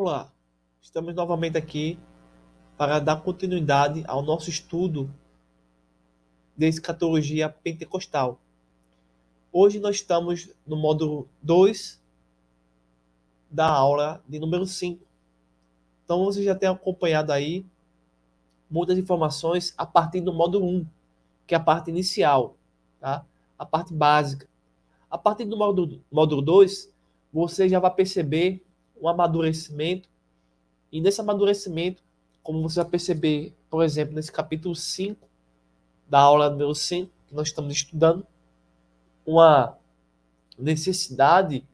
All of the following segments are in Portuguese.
Olá, estamos novamente aqui para dar continuidade ao nosso estudo de escatologia pentecostal. Hoje nós estamos no módulo 2 da aula de número 5. Então você já tem acompanhado aí muitas informações a partir do módulo 1, que é a parte inicial, tá? A parte básica. A partir do módulo 2, você já vai perceber um amadurecimento. E nesse amadurecimento, como você vai perceber, por exemplo, nesse capítulo 5 da aula número 5, que nós estamos estudando, uma necessidade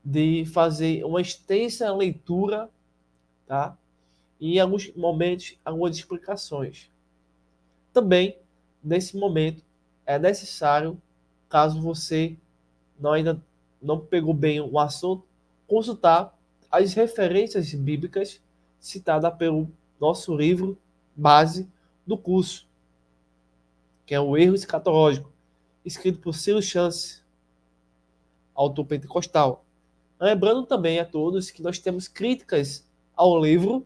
de fazer uma extensa leitura, tá? E em alguns momentos, algumas explicações. Também, nesse momento, é necessário, caso você ainda não pegou bem o assunto, consultar as referências bíblicas citadas pelo nosso livro base do curso, que é o Erro Escatológico, escrito por Silas Chance, autor pentecostal. Lembrando também a todos que nós temos críticas ao livro,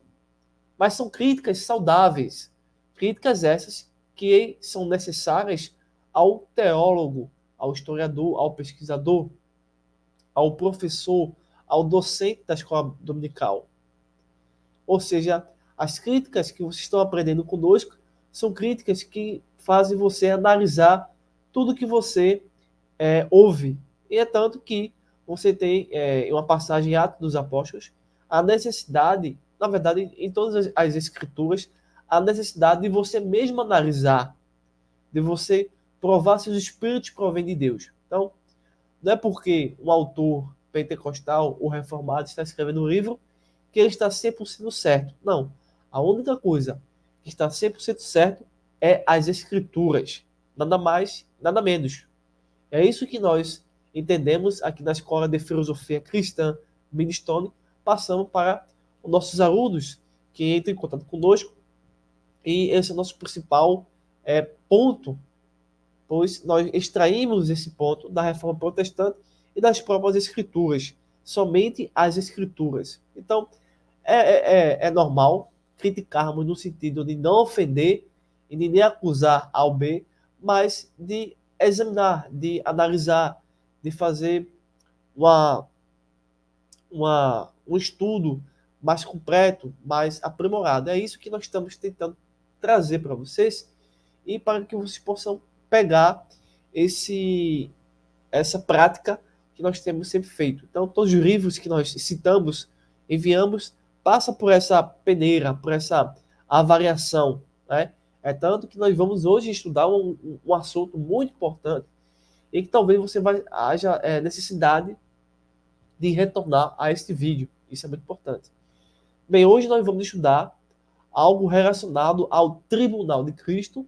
mas são críticas saudáveis. Críticas essas que são necessárias ao teólogo, ao historiador, ao pesquisador, ao professor, ao docente da escola dominical. Ou seja, as críticas que vocês estão aprendendo conosco são críticas que fazem você analisar tudo que você ouve. E é tanto que você tem uma passagem em Atos dos Apóstolos, a necessidade, na verdade, em todas as escrituras, a necessidade de você mesmo analisar, de você provar se os espíritos provêm de Deus. Então, não é porque um autor pentecostal ou reformado está escrevendo um livro que ele está 100% certo. Não. A única coisa que está 100% certo é as escrituras. Nada mais, nada menos. É isso que nós entendemos aqui na Escola de Filosofia Cristã Milestone, passamos para os nossos alunos que entram em contato conosco, e esse é o nosso principal ponto, pois nós extraímos esse ponto da Reforma Protestante e das próprias Escrituras, somente as Escrituras. Então, é normal criticarmos no sentido de não ofender e de nem acusar A ou B, mas de examinar, de analisar, de fazer uma, um estudo mais completo, mais aprimorado. É isso que nós estamos tentando trazer para vocês e para que vocês possam pegar essa prática que nós temos sempre feito. Então, todos os livros que nós citamos, enviamos, passa por essa peneira, por essa avaliação, né? É tanto que nós vamos hoje estudar um assunto muito importante e que talvez você haja necessidade de retornar a este vídeo. Isso é muito importante. Bem, hoje nós vamos estudar algo relacionado ao Tribunal de Cristo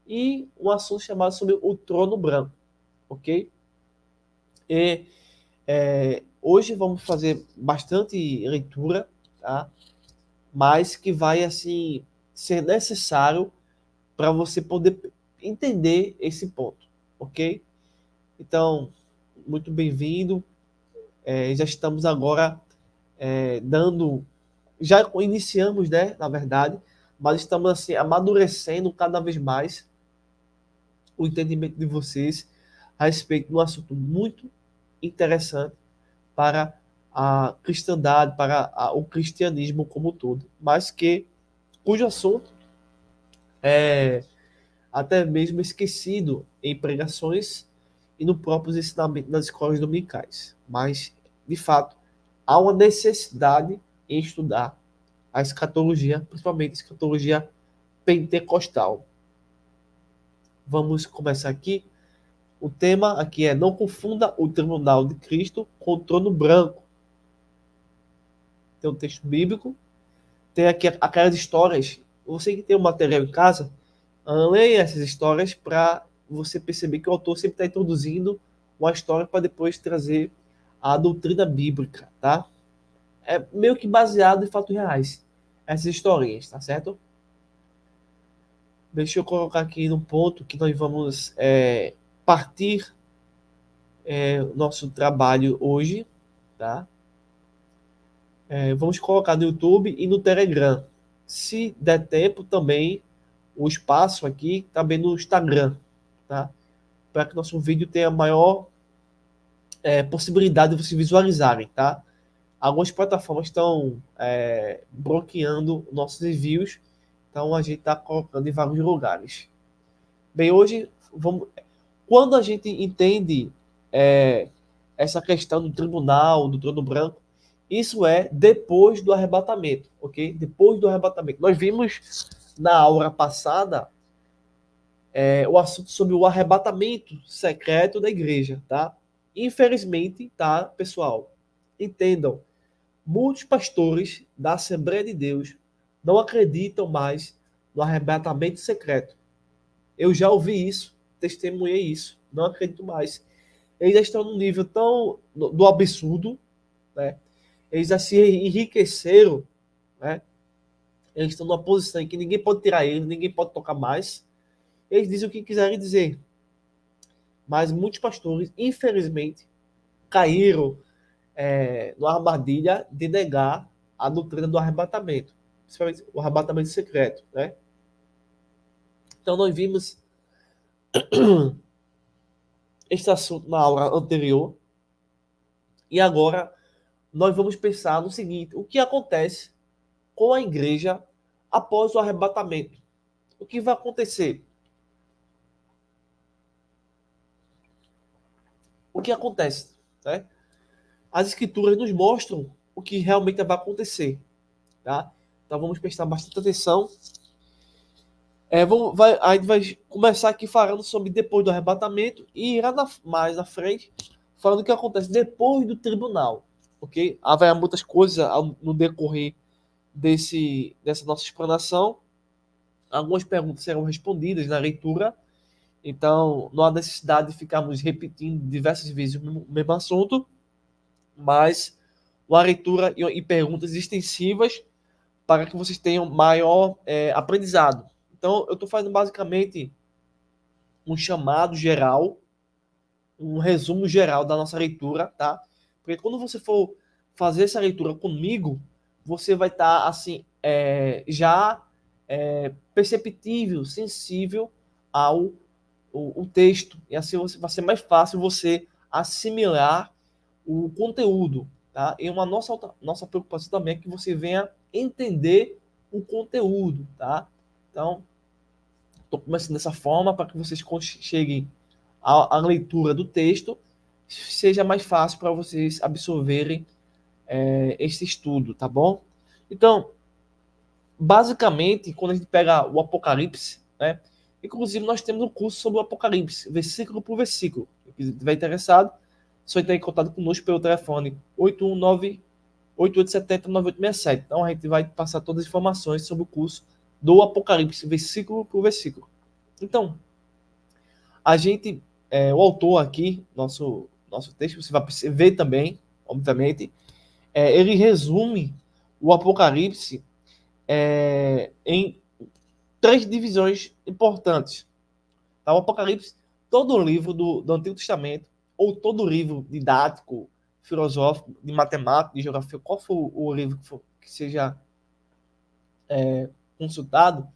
e um assunto chamado sobre o Trono Branco, ok? E hoje vamos fazer bastante leitura, tá? Mas que vai assim ser necessário para você poder entender esse ponto, ok? Então, muito bem-vindo. Já estamos agora já iniciamos, né? Na verdade, mas estamos assim amadurecendo cada vez mais o entendimento de vocês a respeito de um assunto muito interessante para a cristandade, para o cristianismo como um todo, mas cujo assunto é até mesmo esquecido em pregações e no próprio ensinamento das escolas dominicais. Mas, de fato, há uma necessidade em estudar a escatologia, principalmente a escatologia pentecostal. Vamos começar aqui. O tema aqui é: não confunda o tribunal de Cristo com o trono branco. Tem um texto bíblico, tem aqui aquelas histórias. Você que tem o material em casa, leia essas histórias para você perceber que o autor sempre está introduzindo uma história para depois trazer a doutrina bíblica, tá? É meio que baseado em fatos reais, essas historinhas, tá certo? Deixa eu colocar aqui no ponto que nós vamos partir o nosso trabalho hoje, tá? Vamos colocar no YouTube e no Telegram. Se der tempo também, o espaço aqui também no Instagram, tá? Para que nosso vídeo tenha maior possibilidade de vocês visualizarem, tá? Algumas plataformas estão bloqueando nossos envios, então a gente está colocando em vários lugares. Bem, hoje vamos. Quando a gente entende essa questão do tribunal, do trono branco, isso é depois do arrebatamento, ok? Depois do arrebatamento. Nós vimos na aula passada o assunto sobre o arrebatamento secreto da igreja, tá? Infelizmente, tá, pessoal? Entendam, muitos pastores da Assembleia de Deus não acreditam mais no arrebatamento secreto. Eu já ouvi isso, testemunhei isso, não acredito mais. Eles já estão num nível tão do absurdo, né? Eles já se enriqueceram, né? Eles estão numa posição em que ninguém pode tirar eles, ninguém pode tocar mais. Eles dizem o que quiserem dizer. Mas muitos pastores, infelizmente, caíram numa armadilha de negar a doutrina do arrebatamento, principalmente o arrebatamento secreto, né? Então nós vimos este assunto na aula anterior e agora nós vamos pensar no seguinte: o que acontece com a igreja após o arrebatamento? O que vai acontecer? O que acontece, né? As escrituras nos mostram o que realmente vai acontecer, tá? Então vamos prestar bastante atenção. A gente vai começar aqui falando sobre depois do arrebatamento e irá mais na frente falando o que acontece depois do tribunal, ok? Haverá muitas coisas no decorrer dessa nossa explanação. Algumas perguntas serão respondidas na leitura, então não há necessidade de ficarmos repetindo diversas vezes o mesmo assunto, mas uma leitura e perguntas extensivas para que vocês tenham maior aprendizado. Então, eu estou fazendo basicamente um chamado geral, um resumo geral da nossa leitura, tá? Porque quando você for fazer essa leitura comigo, você vai estar, assim, já perceptível, sensível ao o texto. E assim vai ser mais fácil você assimilar o conteúdo, tá? E uma nossa preocupação também é que você venha entender o conteúdo, tá? Então, estou começando dessa forma para que vocês cheguem à leitura do texto, seja mais fácil para vocês absorverem esse estudo, tá bom? Então, basicamente, quando a gente pega o Apocalipse, né? Inclusive, nós temos um curso sobre o Apocalipse, versículo por versículo. Se estiver interessado, só entrar em contato conosco pelo telefone 819-8870-9867. Então, a gente vai passar todas as informações sobre o curso do Apocalipse, versículo por versículo. Então, o autor aqui, nosso texto, você vai ver também, obviamente, ele resume o Apocalipse em três divisões importantes. Tá? O Apocalipse, todo livro do Antigo Testamento, ou todo livro didático, filosófico, de matemática, de geografia, qual for o livro que seja consultado,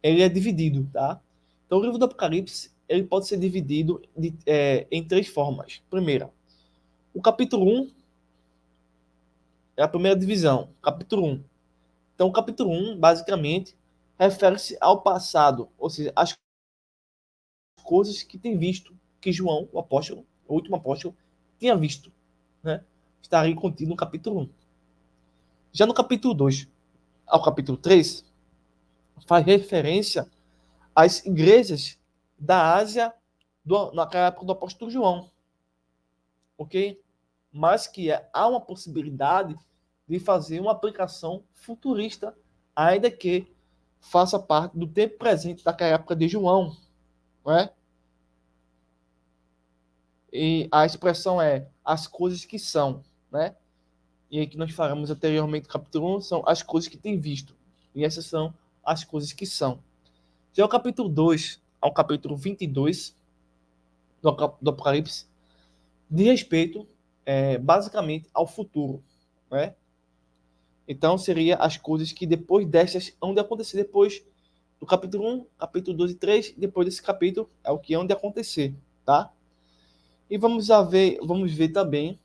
ele é dividido, tá? Então, o livro do Apocalipse, ele pode ser dividido em três formas. Primeira, o capítulo 1 é a primeira divisão, capítulo 1. Então, o capítulo 1, basicamente, refere-se ao passado, ou seja, as coisas que tem visto, que João, o apóstolo, o último apóstolo, tinha visto, né? Estaria contido no capítulo 1. Já no capítulo 2 ao capítulo 3, faz referência às igrejas da Ásia naquela época do apóstolo João, ok? Mas que há uma possibilidade de fazer uma aplicação futurista, ainda que faça parte do tempo presente daquela época de João, não é? E a expressão é as coisas que são, né? E aí que nós falamos anteriormente, capítulo 1, são as coisas que tem visto. E essas são as coisas que são. Já o capítulo 2 ao capítulo 22 do Apocalipse, de respeito, basicamente, ao futuro, né? Então, seria as coisas que depois destas hão de acontecer depois do capítulo 1, capítulo 2 e 3, depois desse capítulo é o que hão de acontecer, tá? E vamos ver também,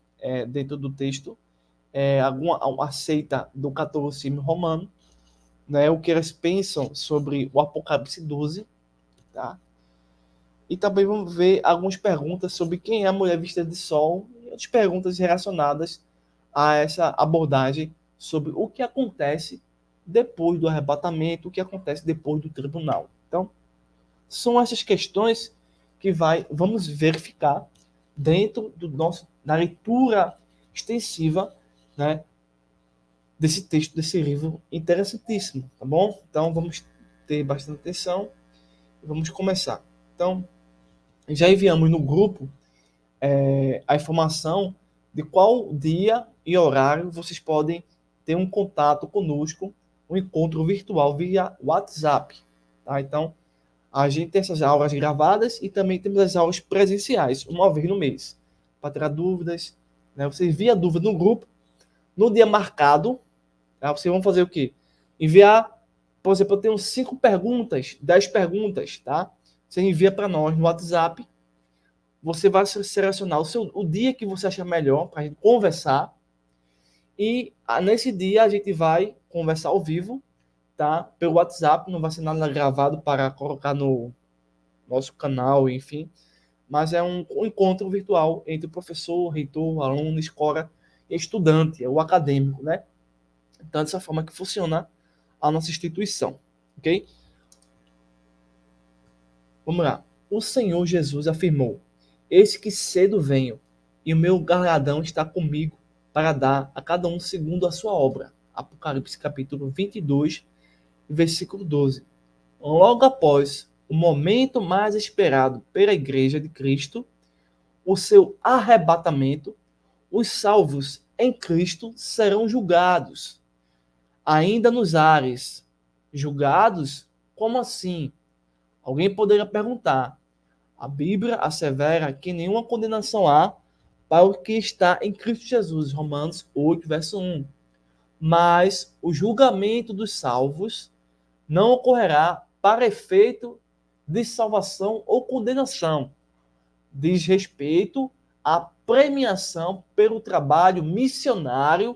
dentro do texto, uma seita do catolicismo romano, né, o que elas pensam sobre o Apocalipse 12, tá? E também vamos ver algumas perguntas sobre quem é a mulher vestida de sol e outras perguntas relacionadas a essa abordagem sobre o que acontece depois do arrebatamento, o que acontece depois do tribunal. Então, são essas questões que vamos verificar dentro da leitura extensiva, né, desse texto, desse livro interessantíssimo, tá bom? Então, vamos ter bastante atenção e vamos começar. Então, já enviamos no grupo a informação de qual dia e horário vocês podem ter um contato conosco, um encontro virtual via WhatsApp. Tá? Então, a gente tem essas aulas gravadas e também temos as aulas presenciais, uma vez no mês, para tirar dúvidas. Né? Você envia a dúvida no grupo, no dia marcado, tá? Vocês vão fazer o quê? Enviar, por exemplo, eu tenho 5 perguntas, 10 perguntas, tá? Você envia para nós no WhatsApp. Você vai selecionar o dia que você achar melhor para a gente conversar. E nesse dia a gente vai conversar ao vivo, tá? Pelo WhatsApp, não vai ser nada gravado para colocar no nosso canal, enfim. Mas é um encontro virtual entre o professor, reitor, aluno, escola e estudante, o acadêmico, né? Então, dessa forma que funciona a nossa instituição, ok? Vamos lá. O Senhor Jesus afirmou: Eis que cedo venho, e o meu galardão está comigo para dar a cada um segundo a sua obra. Apocalipse capítulo 22, versículo 12. Logo após o momento mais esperado pela Igreja de Cristo, o seu arrebatamento, os salvos em Cristo serão julgados, ainda nos ares. Julgados? Como assim? Alguém poderia perguntar. A Bíblia assevera que nenhuma condenação há para o que está em Cristo Jesus, Romanos 8, verso 1. Mas o julgamento dos salvos não ocorrerá para efeito de salvação ou condenação. Diz respeito à premiação pelo trabalho missionário,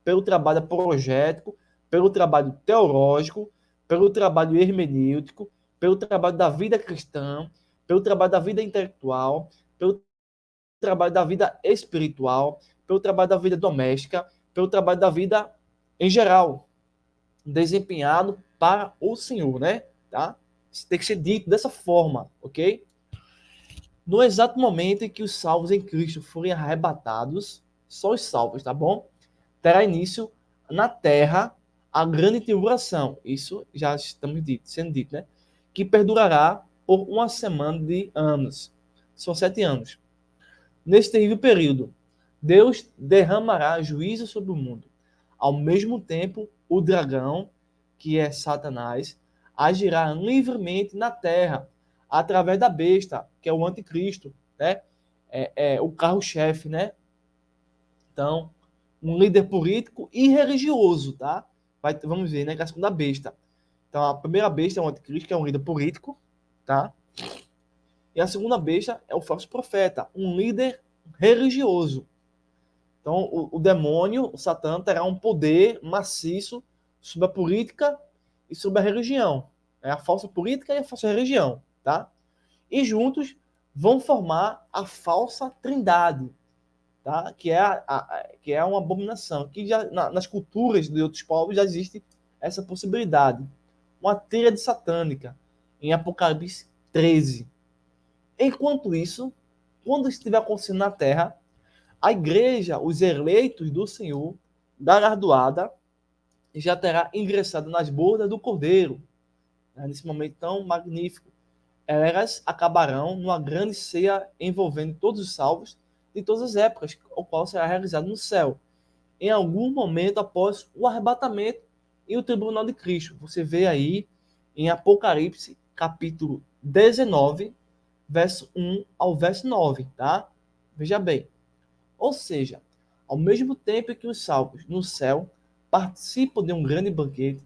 pelo trabalho apologético, pelo trabalho teológico, pelo trabalho hermenêutico, pelo trabalho da vida cristã, pelo trabalho da vida intelectual, pelo trabalho da vida espiritual, pelo trabalho da vida doméstica, pelo trabalho da vida em geral, desempenhado para o Senhor, né? Tá? Isso tem que ser dito dessa forma, ok? No exato momento em que os salvos em Cristo forem arrebatados, só os salvos, tá bom? Terá início na terra a grande tribulação. Isso já estamos sendo dito, né? Que perdurará por uma semana de anos. São 7 anos. Nesse terrível período, Deus derramará juízo sobre o mundo. Ao mesmo tempo, o dragão, que é Satanás, agirá livremente na terra, através da besta, que é o anticristo, né? É o carro-chefe, né? Então, um líder político e religioso, tá? Vamos ver, né? Que é a segunda besta. Então, a primeira besta é o anticristo, que é um líder político, tá? E a segunda besta é o falso profeta, um líder religioso. Então, o demônio, o Satã, terá um poder maciço sobre a política e sobre a religião. É a falsa política e a falsa religião, tá? E juntos vão formar a falsa trindade, tá? Que é uma abominação. Que já nas culturas de outros povos já existe essa possibilidade. Uma tríade satânica em Apocalipse 13. Enquanto isso, quando estiver acontecendo na Terra, a igreja, os eleitos do Senhor, galardoada, já terá ingressado nas bordas do Cordeiro, né, nesse momento tão magnífico. Elas acabarão numa grande ceia envolvendo todos os salvos de todas as épocas, o qual será realizado no céu, em algum momento após o arrebatamento e o tribunal de Cristo. Você vê aí em Apocalipse, capítulo 19, verso 1 ao verso 9, tá? Veja bem. Ou seja, ao mesmo tempo que os salvos no céu participam de um grande banquete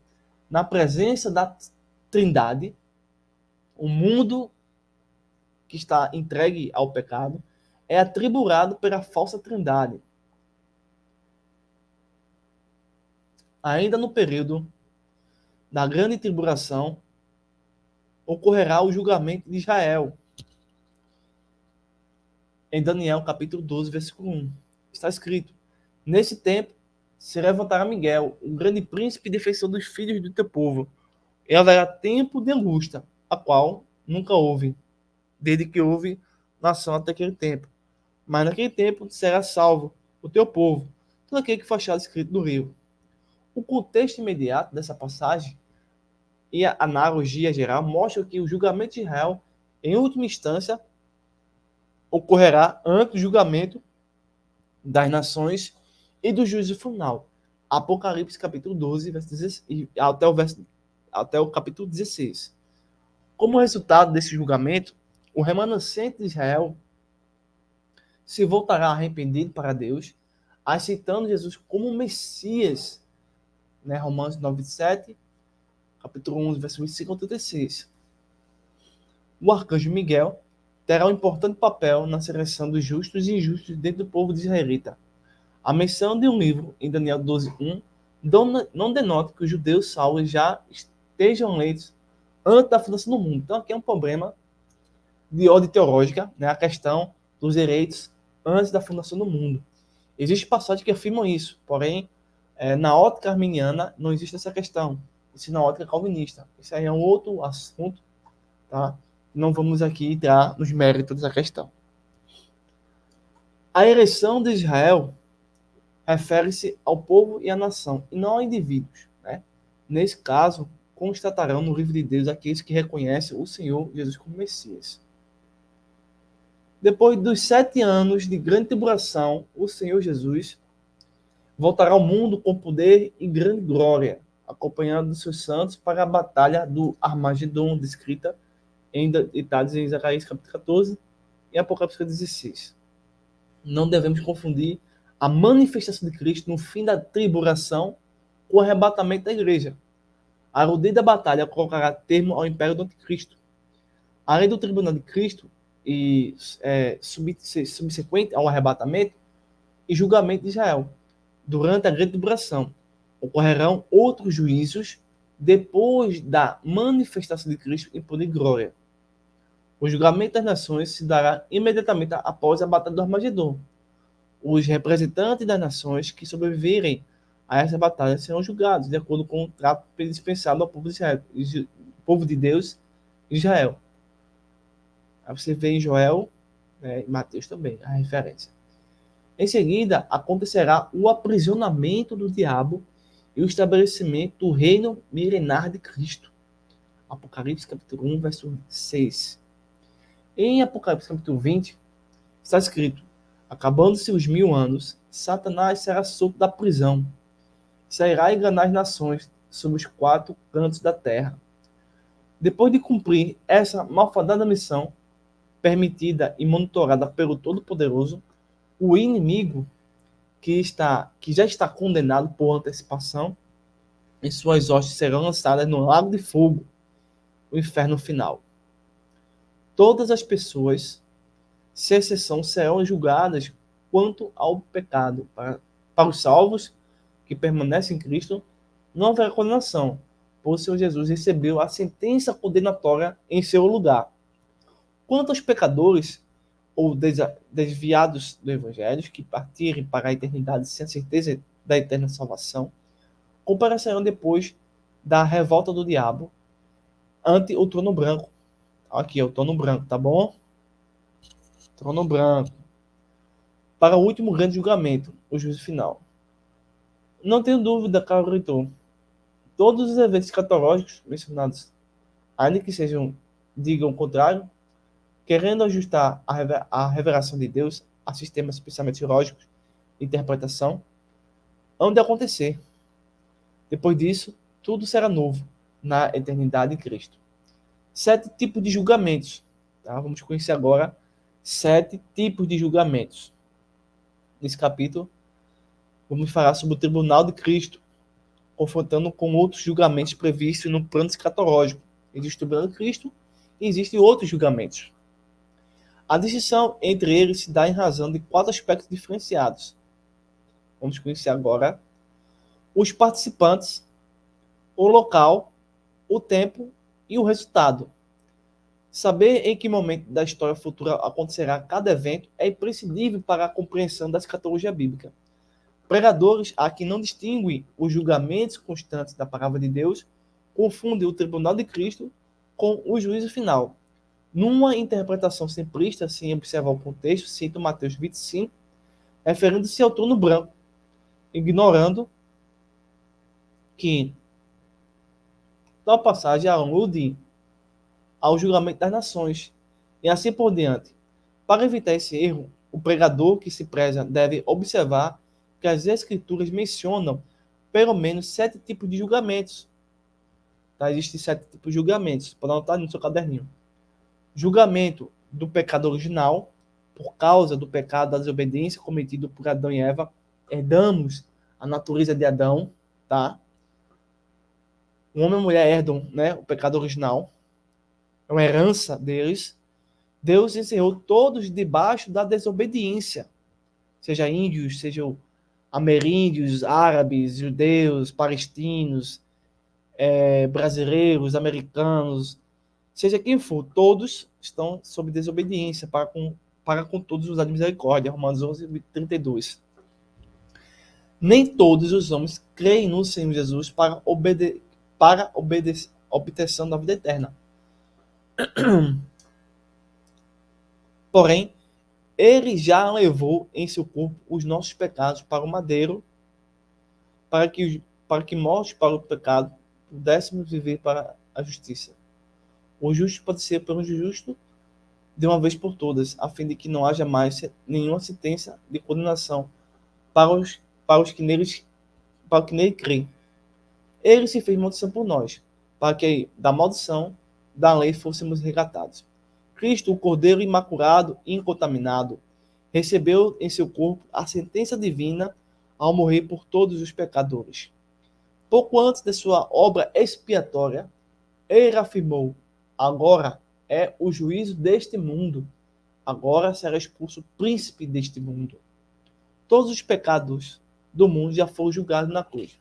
na presença da Trindade. O mundo que está entregue ao pecado é atribuído pela falsa Trindade. Ainda no período da grande tribulação, ocorrerá o julgamento de Israel. Em Daniel, capítulo 12, versículo 1. Está escrito: nesse tempo se levantará Miguel, o grande príncipe e defensor dos filhos do teu povo. E haverá tempo de angústia, a qual nunca houve, desde que houve nação até aquele tempo. Mas naquele tempo será salvo o teu povo, todo aquele que for achado escrito no rio. O contexto imediato dessa passagem e a analogia geral mostra que o julgamento de Israel, em última instância, ocorrerá antes do julgamento das nações e do juízo final. Apocalipse capítulo 12, verso 16, até o capítulo 16. Como resultado desse julgamento, o remanescente de Israel se voltará arrependido para Deus, aceitando Jesus como Messias, né? Romanos 9, 7, capítulo 11, verso 25 a 36. O arcanjo Miguel terá um importante papel na seleção dos justos e injustos dentro do povo de israelita. A menção de um livro em Daniel 12, 1 não denota que os judeus salvos já estejam eleitos antes da fundação do mundo. Então aqui é um problema de ordem teológica, né? A questão dos eleitos antes da fundação do mundo. Existem passagens que afirmam isso, porém, na ótica arminiana não existe essa questão. Isso na ótica calvinista. Isso aí é um outro assunto, tá? Não vamos aqui entrar nos méritos dessa questão. A eleição de Israel refere-se ao povo e à nação, e não a indivíduos, né? Nesse caso, constatarão no livro de Deus aqueles que reconhecem o Senhor Jesus como Messias. Depois dos 7 anos de grande tribulação, o Senhor Jesus voltará ao mundo com poder e grande glória, acompanhado dos seus santos para a batalha do Armagedon, descrita em detalhes em Zacarias capítulo 14 e Apocalipse 16. Não devemos confundir a manifestação de Cristo no fim da tribulação com o arrebatamento da igreja. A ardida batalha colocará termo ao império do anticristo. Além do tribunal de Cristo e subsequente ao arrebatamento e julgamento de Israel, durante a grande tribulação, ocorrerão outros juízos depois da manifestação de Cristo em poder e glória. O julgamento das nações se dará imediatamente após a batalha do Armagedon. Os representantes das nações que sobreviverem a essa batalha serão julgados de acordo com o trato dispensado ao povo de Israel, povo de Deus, Israel. Aí você vê em Joel, né, e Mateus também, a referência. Em seguida, acontecerá o aprisionamento do diabo e o estabelecimento do reino milenar de Cristo. Apocalipse capítulo 1, verso 6. Em Apocalipse capítulo 20, está escrito: acabando-se os 1000 anos, Satanás será solto da prisão, sairá enganar as nações sob os 4 cantos da terra. Depois de cumprir essa malfadada missão, permitida e monitorada pelo Todo-Poderoso, o inimigo que já está condenado por antecipação, e suas hostes serão lançadas no lago de fogo, o inferno final. Todas as pessoas, sem exceção, serão julgadas quanto ao pecado. Para os salvos que permanecem em Cristo, não haverá condenação, pois o Senhor Jesus recebeu a sentença condenatória em seu lugar. Quanto aos pecadores ou desviados do Evangelho, que partirem para a eternidade sem a certeza da eterna salvação, comparecerão depois da revolta do diabo ante o trono branco. Aqui é o trono branco, tá bom? Trono branco. Para o último grande julgamento, o juízo final. Não tenho dúvida, caro leitor, todos os eventos escatológicos mencionados, ainda que digam o contrário, querendo ajustar a revelação de Deus a sistemas especialmente lógicos de interpretação, hão de acontecer. Depois disso, tudo será novo na eternidade em Cristo. 7 tipos de julgamentos. Tá? Vamos conhecer agora 7 tipos de julgamentos. Nesse capítulo, vamos falar sobre o tribunal de Cristo. confrontando com outros julgamentos previstos no plano escatológico. Existe o plano de Cristo e existem outros julgamentos. A distinção entre eles se dá em razão de 4 aspectos diferenciados. Vamos conhecer agora os participantes, o local, o tempo e o resultado. Saber em que momento da história futura acontecerá cada evento é imprescindível para a compreensão da escatologia bíblica. Pregadores, a que não distinguem os julgamentos constantes da palavra de Deus, confundem o tribunal de Cristo com o juízo final. Numa interpretação simplista, sem observar o contexto, cita Mateus 25, referindo-se ao trono branco, ignorando que tal passagem alude ao julgamento das nações, e assim por diante. Para evitar esse erro, o pregador que se preza deve observar que as Escrituras mencionam pelo menos 7 tipos de julgamentos. Tá? Existem 7 tipos de julgamentos. Pode anotar no seu caderninho. Julgamento do pecado original, por causa do pecado da desobediência cometido por Adão e Eva. Herdamos a natureza de Adão. Tá? O homem e a mulher herdam, né, o pecado original. É uma herança deles. Deus encerrou todos debaixo da desobediência. Seja índios, sejam ameríndios, árabes, judeus, palestinos, brasileiros, americanos, seja quem for, todos estão sob desobediência para com todos os da misericórdia. Romanos 11, 32. Nem todos os homens creem no Senhor Jesus para obtenção da vida eterna. Porém, ele já levou em seu corpo os nossos pecados para o madeiro, para que morte para o pecado pudéssemos viver para a justiça. O justo pode ser pelo justo de uma vez por todas, a fim de que não haja mais nenhuma sentença de condenação para os que nele creem. Ele se fez maldição por nós, para que da maldição da lei fôssemos resgatados. Cristo, o Cordeiro imaculado e incontaminado, recebeu em seu corpo a sentença divina ao morrer por todos os pecadores. Pouco antes de sua obra expiatória, ele afirmou: agora é o juízo deste mundo. Agora será expulso o príncipe deste mundo. Todos os pecados do mundo já foram julgados na cruz.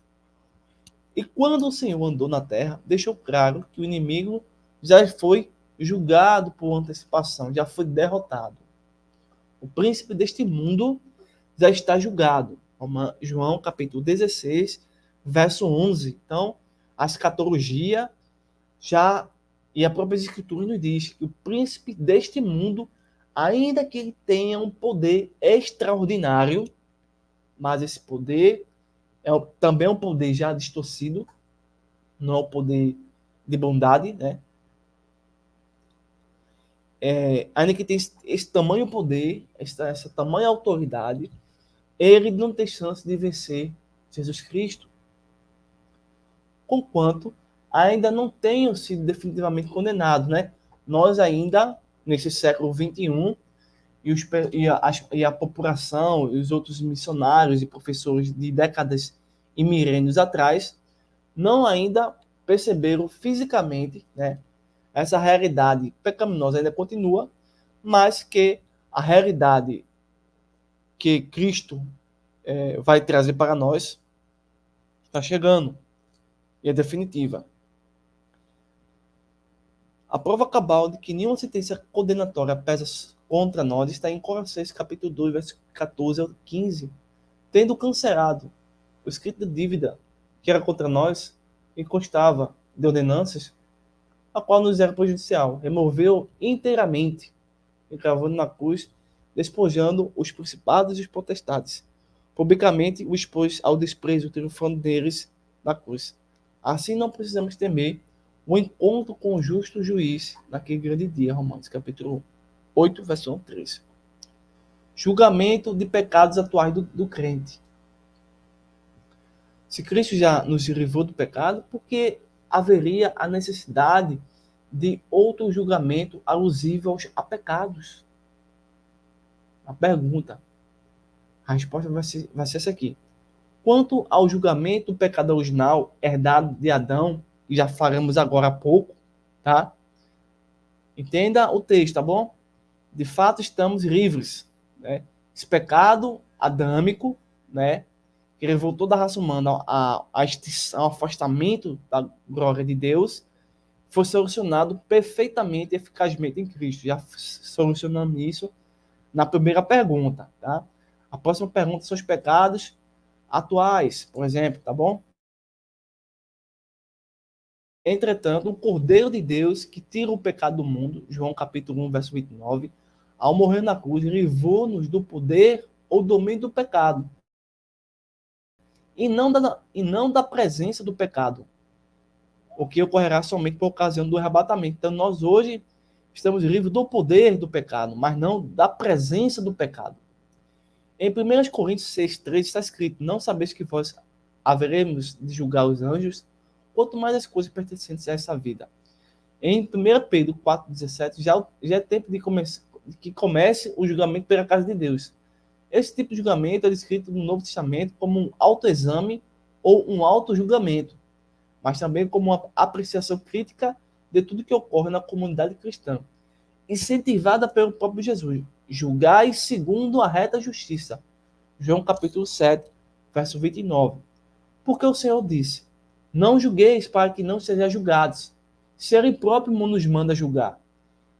E quando o Senhor andou na terra, deixou claro que o inimigo já foi julgado por antecipação, já foi derrotado. O príncipe deste mundo já está julgado. João capítulo 16, verso 11. Então, a escatologia já, e a própria escritura nos diz que o príncipe deste mundo, ainda que ele tenha um poder extraordinário, mas esse poder também é um poder já distorcido, não é um poder de bondade, né? Ainda que tenha esse tamanho poder, essa tamanha autoridade, ele não tem chance de vencer Jesus Cristo, conquanto ainda não tenham sido definitivamente condenados, né? Nós ainda, nesse século XXI, e a população, e os outros missionários e professores de décadas e milênios atrás, não ainda perceberam fisicamente, né? Essa realidade pecaminosa ainda continua, mas que a realidade que Cristo vai trazer para nós está chegando e é definitiva. A prova cabal de que nenhuma sentença condenatória pesa contra nós está em Colossenses capítulo 2, versos 14 ao 15. Tendo cancelado o escrito de dívida que era contra nós e constava de ordenanças, a qual nos era prejudicial, removeu inteiramente, encravando na cruz, despojando os principados e os potestades. Publicamente o expôs ao desprezo, triunfando deles na cruz. Assim não precisamos temer o encontro com o justo juiz naquele grande dia. Romanos capítulo 8, versículo 13. Julgamento de pecados atuais do crente. Se Cristo já nos livrou do pecado, por que haveria a necessidade de outro julgamento alusivo a pecados? A pergunta, a resposta vai ser essa aqui. Quanto ao julgamento do pecado original, herdado de Adão, que já falamos agora há pouco, tá? Entenda o texto, tá bom? De fato, estamos livres, né? Esse pecado adâmico, né, que levou toda a raça humana à extinção, ao afastamento da glória de Deus, foi solucionado perfeitamente e eficazmente em Cristo. Já solucionamos isso na primeira pergunta, tá? A próxima pergunta são os pecados atuais, por exemplo, tá bom? Entretanto, o Cordeiro de Deus, que tira o pecado do mundo, João capítulo 1, verso 29, ao morrer na cruz, livrou-nos do poder ou domínio do pecado, e não da presença do pecado, o que ocorrerá somente por ocasião do arrebatamento. Então, nós hoje estamos livres do poder do pecado, mas não da presença do pecado. Em 1 Coríntios 6,3 está escrito: não sabeis que vós haveremos de julgar os anjos, quanto mais as coisas pertencentes a essa vida. Em 1 Pedro 4,17 já é tempo de que comece o julgamento pela casa de Deus. Esse tipo de julgamento é descrito no Novo Testamento como um autoexame ou um auto-julgamento, mas também como uma apreciação crítica de tudo que ocorre na comunidade cristã, incentivada pelo próprio Jesus. Julgai segundo a reta justiça. João capítulo 7, verso 29. Porque o Senhor disse: não julgueis para que não sejais julgados, se Ele próprio nos manda julgar.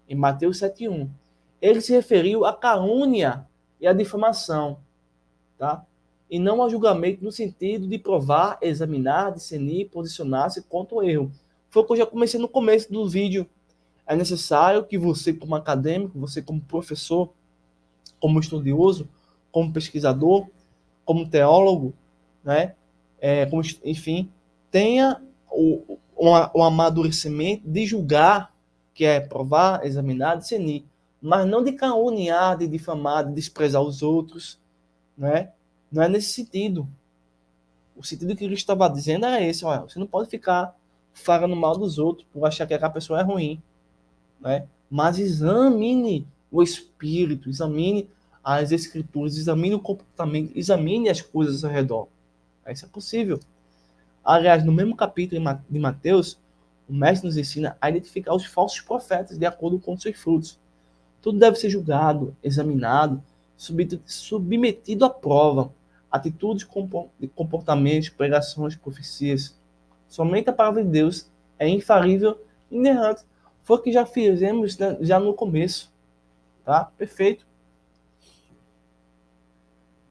Em Mateus 7,1. Ele se referiu à calúnia e à difamação, tá? E não ao julgamento no sentido de provar, examinar, discernir, posicionar-se contra o erro. Foi o que eu já comecei no começo do vídeo. É necessário que você, como acadêmico, você como professor, como estudioso, como pesquisador, como teólogo, né? Enfim, tenha um amadurecimento de julgar, que é provar, examinar, discernir, mas não de caluniar, de difamar, de desprezar os outros, né? Não é nesse sentido. O sentido que ele estava dizendo era esse: olha, você não pode ficar falando mal dos outros por achar que aquela pessoa é ruim, né? Mas examine o espírito, examine as escrituras, examine o comportamento, examine as coisas ao redor. Isso é possível. Aliás, no mesmo capítulo de Mateus, o mestre nos ensina a identificar os falsos profetas de acordo com seus frutos. Tudo deve ser julgado, examinado, submetido à prova. Atitudes, comportamentos, pregações, profecias. Somente a palavra de Deus é infalível e inerrante. Foi o que já fizemos, né, já no começo. Tá? Perfeito.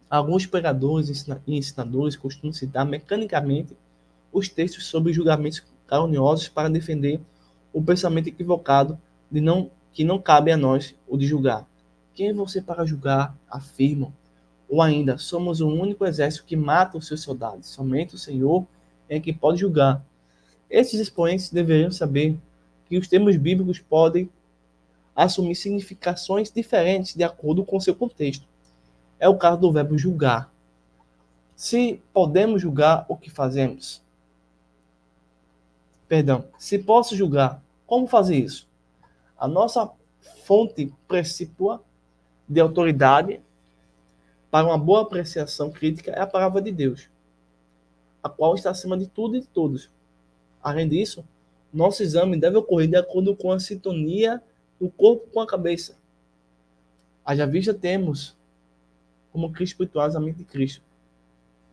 Alguns pregadores e ensinadores costumam citar mecanicamente os textos sobre julgamentos caluniosos para defender o pensamento equivocado que não cabe a nós o de julgar. Quem é você para julgar? Afirmam. Ou ainda, somos o único exército que mata os seus soldados. Somente o Senhor é quem pode julgar. Esses expoentes deveriam saber que os termos bíblicos podem assumir significações diferentes de acordo com seu contexto. É o caso do verbo julgar. Se podemos julgar o que fazemos, se posso julgar, como fazer isso? A nossa fonte principal de autoridade para uma boa apreciação crítica é a palavra de Deus, a qual está acima de tudo e de todos. Além disso, nosso exame deve ocorrer de acordo com a sintonia do corpo com a cabeça. Haja vista temos como Cristo espirituais a mente de Cristo.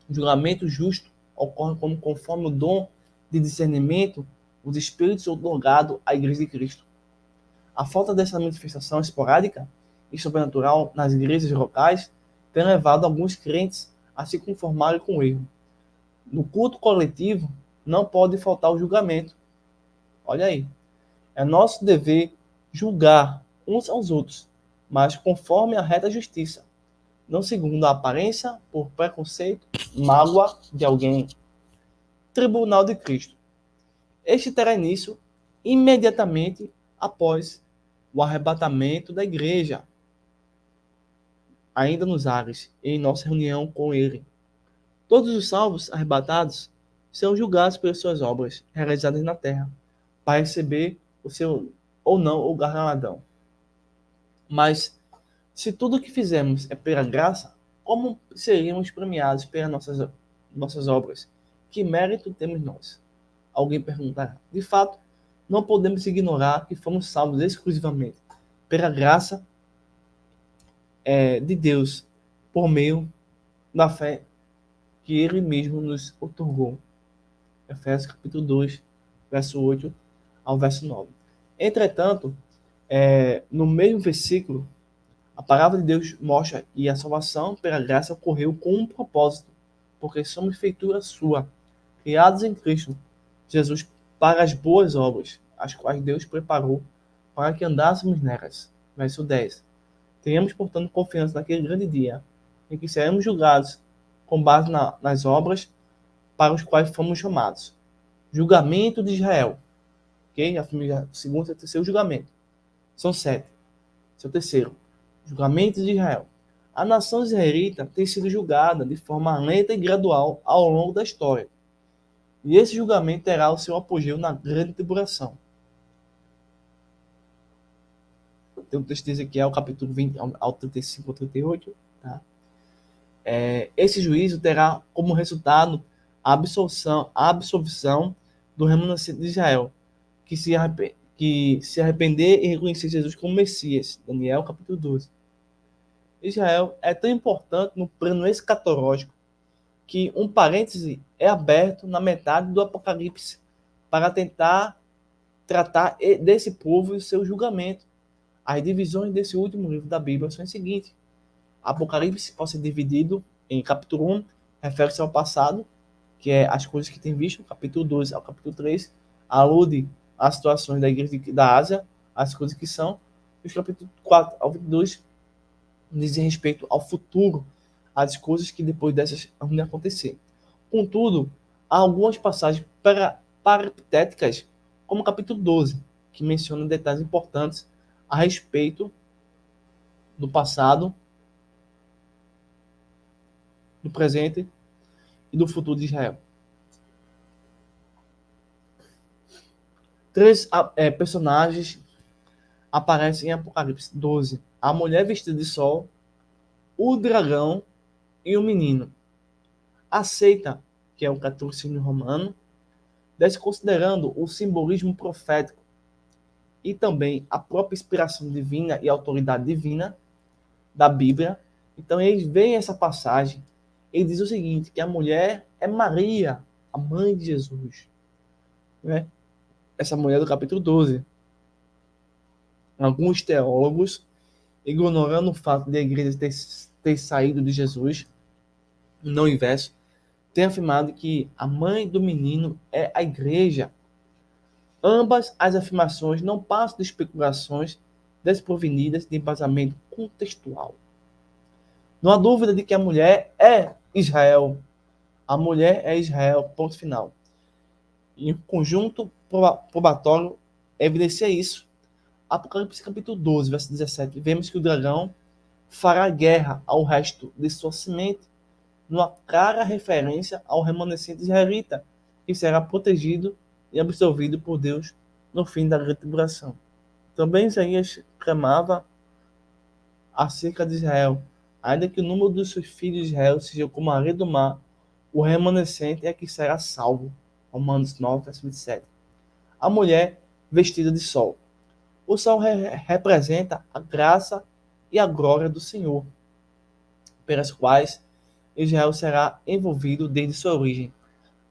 O julgamento justo ocorre conforme o dom de discernimento os espíritos outorgado à Igreja de Cristo. A falta dessa manifestação esporádica e sobrenatural nas igrejas locais tem levado alguns crentes a se conformarem com o erro. No culto coletivo, não pode faltar o julgamento. Olha aí. É nosso dever julgar uns aos outros, mas conforme a reta justiça, não segundo a aparência, por preconceito, mágoa de alguém. Tribunal de Cristo. Este terá início imediatamente após o arrebatamento da igreja, ainda nos ares, em nossa reunião com ele. Todos os salvos arrebatados serão julgados pelas suas obras realizadas na terra, para receber o seu ou não o galardão. Mas se tudo o que fizemos é pela graça, como seríamos premiados pelas nossas obras, que mérito temos nós? Alguém perguntará. De fato, não podemos ignorar que fomos salvos exclusivamente pela graça de Deus, por meio da fé que Ele mesmo nos otorgou. Efésios capítulo 2, verso 8 ao verso 9. Entretanto, no mesmo versículo, a palavra de Deus mostra que a salvação pela graça ocorreu com um propósito, porque somos feitura sua, criados em Cristo Jesus para as boas obras, as quais Deus preparou para que andássemos nelas. Verso 10. Tenhamos, portanto, confiança naquele grande dia, em que seremos julgados com base nas obras para os quais fomos chamados. Julgamento de Israel. Ok? A família, segundo e terceiro julgamento. São 7. Esse é o terceiro. Julgamento de Israel. A nação israelita tem sido julgada de forma lenta e gradual ao longo da história. E esse julgamento terá o seu apogeu na grande tribulação. Tem um texto de Ezequiel, capítulo 20 ao 35 ao 38. Tá? Esse juízo terá como resultado a absolvição do remanescente de Israel, que se arrepender e reconhecer Jesus como Messias. Daniel, capítulo 12. Israel é tão importante no plano escatológico que um parêntese é aberto na metade do Apocalipse para tentar tratar desse povo e o seu julgamento. As divisões desse último livro da Bíblia são as seguintes. Apocalipse pode ser dividido em capítulo 1, refere-se ao passado, que é as coisas que tem visto, capítulo 2 ao capítulo 3, alude às situações da igreja da Ásia, as coisas que são, e os capítulos 4 ao 22 dizem respeito ao futuro, às coisas que depois dessas vão acontecer. Contudo, há algumas passagens peripatéticas, como o capítulo 12, que menciona detalhes importantes a respeito do passado, do presente e do futuro de Israel. Três personagens aparecem em Apocalipse 12. A mulher vestida de sol, o dragão e o menino. Aceita que é o catolicismo romano, desconsiderando o simbolismo profético e também a própria inspiração divina e autoridade divina da Bíblia. Então eles veem essa passagem e diz o seguinte, que a mulher é Maria, a mãe de Jesus. Né? Essa mulher do capítulo 12. Alguns teólogos, ignorando o fato de a igreja ter saído de Jesus, não o inverso, têm afirmado que a mãe do menino é a igreja. Ambas as afirmações não passam de especulações desprovenidas de embasamento contextual. Não há dúvida de que a mulher é Israel. A mulher é Israel, ponto final. E o conjunto probatório evidencia isso. Apocalipse capítulo 12, verso 17. Vemos que o dragão fará guerra ao resto de sua semente, numa clara referência ao remanescente israelita, que será protegido e absolvido por Deus no fim da grande tribulação. Também Isaías clamava acerca de Israel, ainda que o número dos seus filhos de Israel seja como a areia do mar, o remanescente é que será salvo. Romanos 9, verso 27. A mulher vestida de sol. O sol representa a graça e a glória do Senhor, pelas quais Israel será envolvido desde sua origem.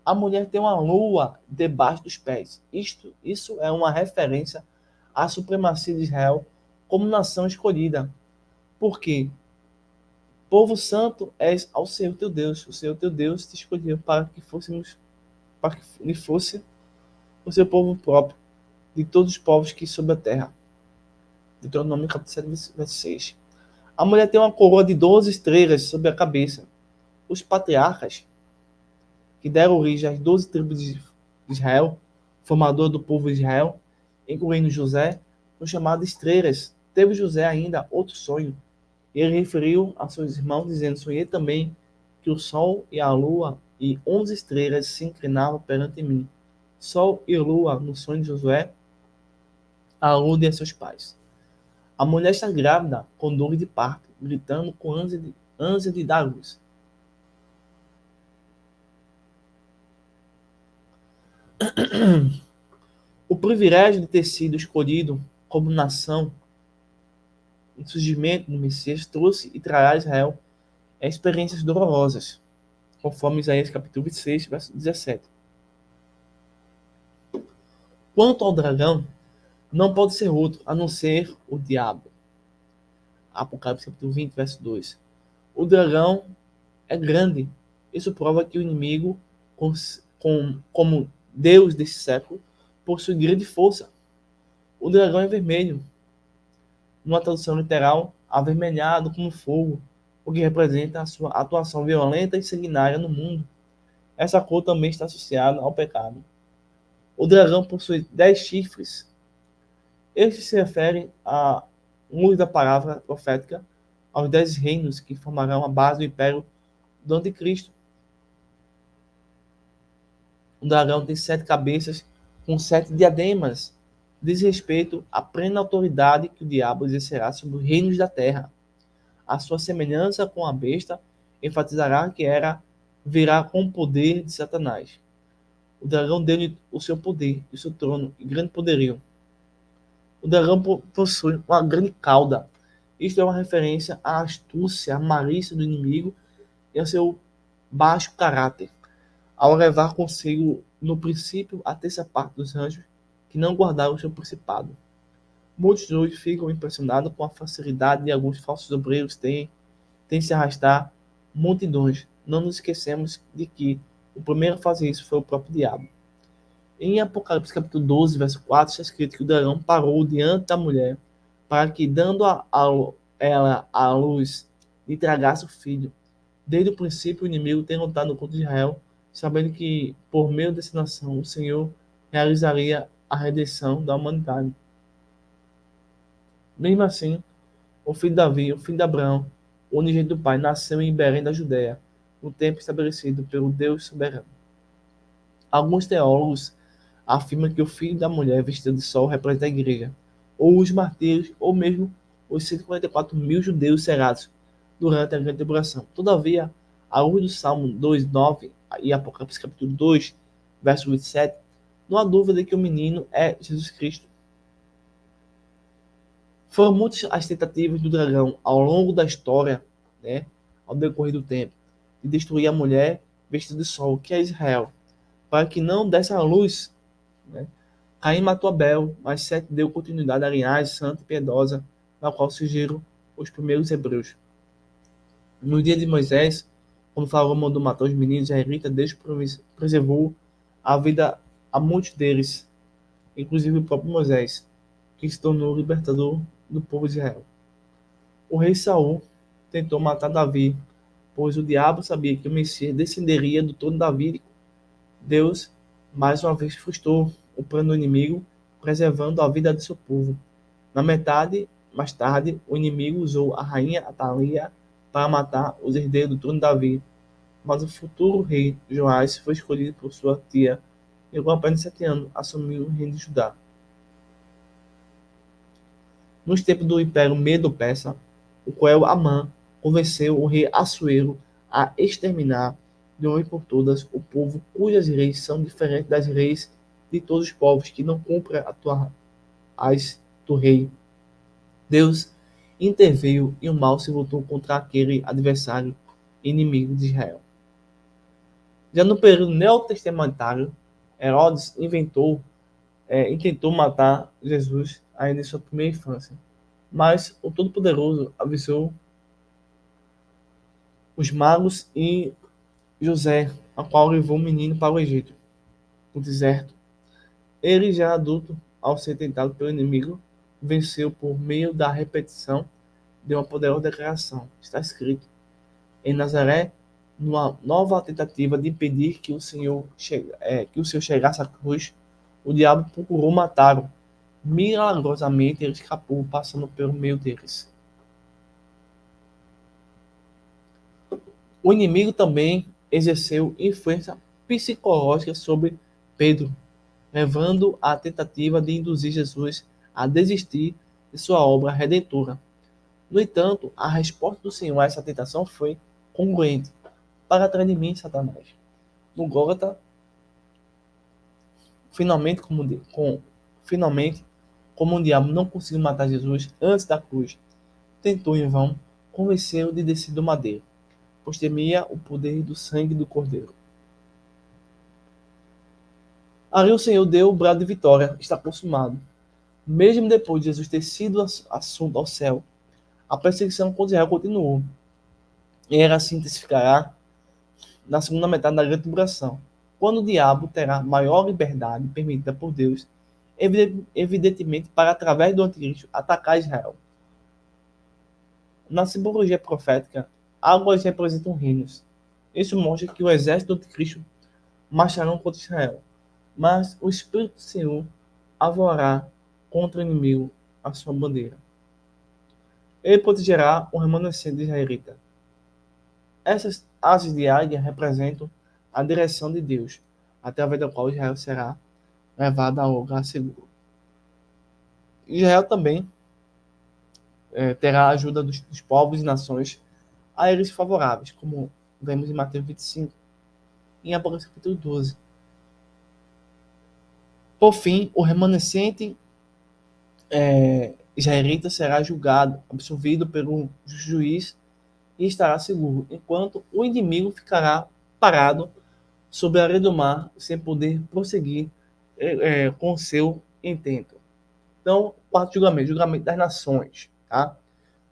A mulher tem uma lua debaixo dos pés. Isso é uma referência à supremacia de Israel como nação escolhida. Porque povo santo és ao Senhor teu Deus. O Senhor teu Deus te escolheu para que ele fosse o seu povo próprio, de todos os povos que sobre a terra. Deuteronômio capítulo 7, verso 6. A mulher tem uma coroa de 12 estrelas sobre a cabeça. Os patriarcas, que deram origem às 12 tribos de Israel, formador do povo de Israel, incluindo José, são chamados estrelas. Teve José ainda outro sonho. Ele referiu a seus irmãos, dizendo: sonhei também que o sol e a lua e 11 estrelas se inclinavam perante mim. Sol e lua, no sonho de Josué, aludem a seus pais. A mulher está grávida, com dor de parto, gritando com ânsia de dar luz. O privilégio de ter sido escolhido como nação no surgimento do Messias trouxe e trará a Israel experiências dolorosas, conforme Isaías capítulo 26, verso 17. Quanto ao dragão, não pode ser outro a não ser o diabo. Apocalipse capítulo 20, verso 2. O dragão é grande. Isso prova que o inimigo, como Deus desse século, possui grande força. O dragão é vermelho. Numa tradução literal, avermelhado como fogo, o que representa a sua atuação violenta e sanguinária no mundo. Essa cor também está associada ao pecado. O dragão possui 10 chifres. Estes se referem a um uso da palavra profética aos 10 reinos que formarão a base do império do Anticristo. O dragão tem 7 cabeças com 7 diademas. Diz respeito à plena autoridade que o diabo exercerá sobre os reinos da terra. A sua semelhança com a besta enfatizará que virá com o poder de Satanás. O dragão deu-lhe o seu poder, o seu trono e grande poderio. O dragão possui uma grande cauda. Isto é uma referência à astúcia, à malícia do inimigo e ao seu baixo caráter, ao levar consigo no princípio a terça parte dos anjos que não guardaram o seu principado. Muitos hoje ficam impressionados com a facilidade de alguns falsos obreiros têm se arrastar multidões. Não nos esquecemos de que o primeiro a fazer isso foi o próprio diabo. Em Apocalipse capítulo 12, verso 4, está escrito que o dragão parou diante da mulher para que, dando ela a luz, lhe tragasse o filho. Desde o princípio, o inimigo tem lutado contra Israel, sabendo que, por meio dessa nação, o Senhor realizaria a redenção da humanidade. Mesmo assim, o filho de Davi, o filho de Abraão, o unigênito do Pai, nasceu em Belém da Judéia, no tempo estabelecido pelo Deus soberano. Alguns teólogos afirmam que o filho da mulher vestida de sol representa a igreja, ou os martírios, ou mesmo os 144 mil judeus cerrados durante a grande tribulação. Todavia, à luz do Salmo 2:9 e Apocalipse capítulo 2, verso 27, não há dúvida de que o menino é Jesus Cristo. Foram muitas as tentativas do dragão ao longo da história, né, ao decorrer do tempo, de destruir a mulher vestida de sol, que é Israel, para que não desse a luz. Né? Caim matou Abel, mas Sete deu continuidade à linhagem santa e piedosa, na qual surgiram os primeiros hebreus. No dia de Moisés, quando Faraó mandou matar os meninos israelitas, Deus preservou a vida a muitos deles, inclusive o próprio Moisés, que se tornou o libertador do povo de Israel. O rei Saul tentou matar Davi, pois o diabo sabia que o Messias descenderia do trono davídico. Deus, mais uma vez, frustrou o plano do inimigo, preservando a vida de seu povo. Mais tarde, o inimigo usou a rainha Atalia para matar os herdeiros do trono de Davi, mas o futuro rei Joás foi escolhido por sua tia e, com apenas 7 anos, assumiu o reino de Judá. Nos tempos do Império Medo-Persa, o cruel Amã convenceu o rei Assuero a exterminar de uma vez por todas o povo cujas leis são diferentes das leis de todos os povos que não cumprem as do rei. Deus interveio e o mal se voltou contra aquele adversário inimigo de Israel. Já no período neotestamentário, Herodes intentou matar Jesus ainda em sua primeira infância. Mas o Todo-Poderoso avisou os magos e José, a qual levou o menino para o Egito, no deserto. Ele, já adulto, ao ser tentado pelo inimigo, venceu por meio da repetição de uma poderosa declaração. Está escrito: em Nazaré, numa nova tentativa de impedir que o Senhor chegasse à cruz, o diabo procurou matá-lo. Milagrosamente, ele escapou, passando pelo meio deles. O inimigo também exerceu influência psicológica sobre Pedro, levando à tentativa de induzir Jesus a desistir de sua obra redentora. No entanto, a resposta do Senhor a essa tentação foi congruente. Para trás de mim, Satanás. No Gólgota, Finalmente, como o diabo não conseguiu matar Jesus antes da cruz, tentou em vão convencê-lo de descer do madeiro, pois temia o poder do sangue do cordeiro. Ali o Senhor deu o brado de vitória: está consumado. Mesmo depois de Jesus ter sido assunto ao céu, a perseguição contra Israel continuou, e ela se intensificará na segunda metade da grande tribulação, quando o diabo terá maior liberdade permitida por Deus, evidentemente para, através do anticristo, atacar Israel. Na simbologia profética, águas representam reinos. Isso mostra que o exército do anticristo marcharão contra Israel, mas o Espírito do Senhor avoará contra o inimigo a sua bandeira. Ele protegerá o remanescente israelita. Essas asas de águia representam a direção de Deus, através da qual Israel será levado a um lugar seguro. Israel também terá a ajuda dos povos e nações a eles favoráveis, como vemos em Mateus 25 e em Apocalipse capítulo 12. Por fim, o remanescente israelita será julgado, absolvido pelo juiz e estará seguro, enquanto o inimigo ficará parado sobre a areia do mar, sem poder prosseguir com o seu intento. Então, quarto julgamento, julgamento das nações. Tá?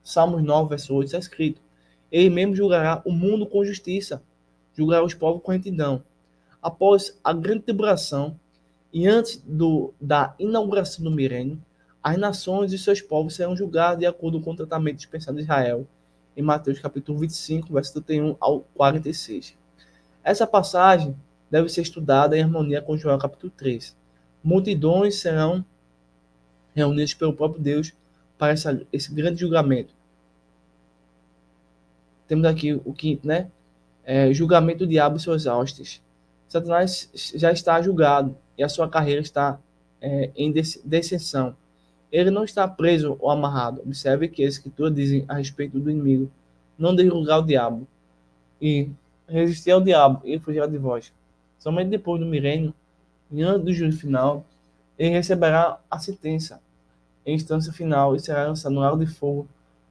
Salmos 9, verso 8, está escrito: Ele mesmo julgará o mundo com justiça, julgará os povos com retidão. Após a grande tribulação e antes da inauguração do milênio, as nações e seus povos serão julgados de acordo com o tratamento dispensado de Israel, em Mateus capítulo 25, verso 31 ao 46. Essa passagem deve ser estudada em harmonia com Joel capítulo 3. Multidões serão reunidas pelo próprio Deus para esse grande julgamento. Temos aqui o quinto, né? Julgamento do diabo e seus hostes. Satanás já está julgado e a sua carreira está em descensão. Ele não está preso ou amarrado. Observe que as escrituras dizem a respeito do inimigo: não deixe lugar ao diabo e resistir ao diabo e fugirá de vós. Somente depois do milênio, e antes do juízo final, ele receberá a sentença em instância final e será lançado no lago de fogo,